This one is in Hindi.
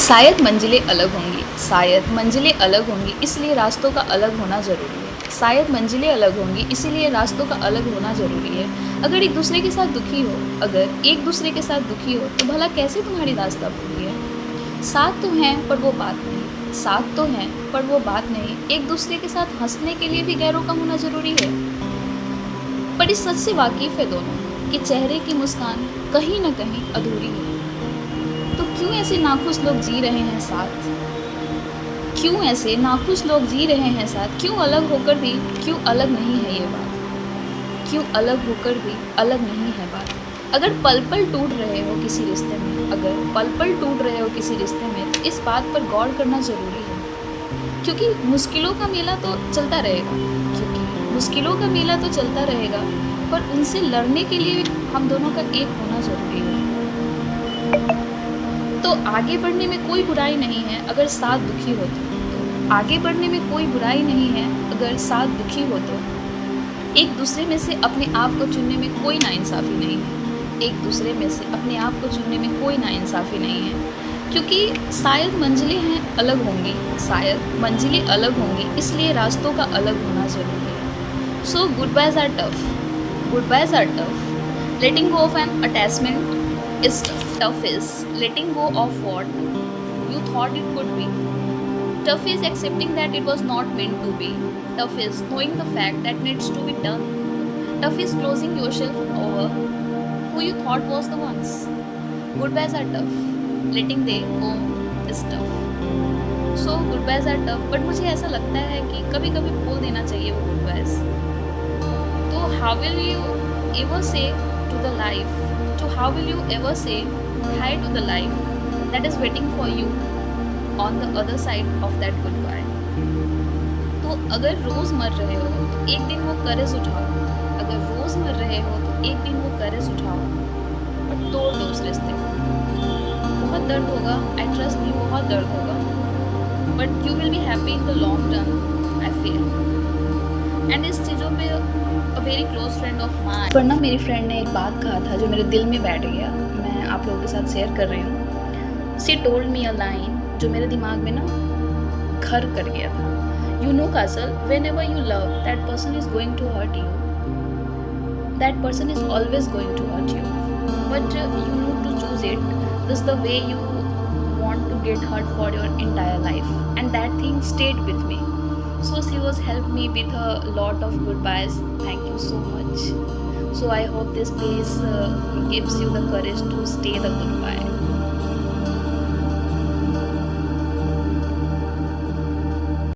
शायद मंजिलें अलग होंगी, शायद मंजिलें अलग होंगी, इसलिए रास्तों का अलग होना ज़रूरी है। शायद मंजिलें अलग होंगी, इसीलिए रास्तों का अलग होना ज़रूरी है। अगर एक दूसरे के साथ दुखी हो, अगर एक दूसरे के साथ दुखी हो, तो भला कैसे तुम्हारी रास्ता पूरी है? साथ तो हैं पर वो बात नहीं, साथ तो हैं पर वो बात नहीं। एक दूसरे के साथ हंसने के लिए भी गैरों का होना ज़रूरी है। पर इस सच से वाकिफ़ है दोनों कि चेहरे की मुस्कान कहीं न कहीं अधूरी है। तो क्यों ऐसे नाखुश लोग जी रहे हैं साथ? क्यों ऐसे नाखुश लोग जी रहे हैं साथ? क्यों अलग होकर भी क्यों अलग नहीं है ये बात? क्यों अलग होकर भी अलग नहीं है बात? अगर पल पल टूट रहे हो किसी रिश्ते में, अगर पल पल टूट रहे हो किसी रिश्ते में, तो इस बात पर गौर करना ज़रूरी है। क्योंकि मुश्किलों का मेला तो चलता रहेगा, क्योंकि मुश्किलों का मेला तो चलता रहेगा, पर उनसे लड़ने के लिए हम दोनों का एक होना ज़रूरी है। तो आगे बढ़ने में कोई बुराई नहीं है अगर साथ दुखी हो तो। आगे बढ़ने में कोई बुराई नहीं है अगर साथ दुखी हो तो। एक दूसरे में से अपने आप को चुनने में कोई नाइंसाफ़ी नहीं है। एक दूसरे में से अपने आप को चुनने में कोई नाइंसाफ़ी नहीं है। क्योंकि शायद मंजिलें हैं अलग होंगी, शायद मंजिलें अलग होंगी, इसलिए रास्तों का अलग होना ज़रूरी है। So goodbyes are tough, goodbyes are tough. Letting go of an attachment is tough. Tough is letting go of what you thought it could be. Tough is accepting that it was not meant to be. Tough is knowing the fact that needs to be done. Tough is closing yourself over who you thought was the ones. Goodbyes are tough. Letting them go is tough. So goodbyes are tough. But मुझे ऐसा लगता है कि कभी कभी बोल देना चाहिए वो goodbyes. तो how will you ever say to the life? So how will you ever say hi to the life that is waiting for you on the other side of that goodbye? तो अगर रोज़ मर रहे हो तो एक दिन वो कर्ज उठाओ, अगर रोज़ मर रहे हो तो एक दिन वो कर्ज उठाओ और तोड़ दो उस रिश्ते को। बहुत दर्द होगा, आई ट्रस्ट मी, बहुत दर्द होगा, but you will be happy in the long term, I feel. And इस चीज़ों पे a very close friend of mine, पर ना मेरी फ्रेंड ने एक बात कहा था जो मेरे दिल में बैठ गया, मैं आप लोगों के साथ शेयर कर रही हूँ। She told me a line जो मेरे दिमाग में ना घर कर गया था। You know Kajal, whenever you love that person is going to hurt you, that person is always going to hurt you, but you need to choose it, this the way you want to get hurt for your entire life, and that thing stayed with me. So she was helped me with a lot of goodbyes. Thank you so much. So I hope this place gives you the courage to stay the goodbye.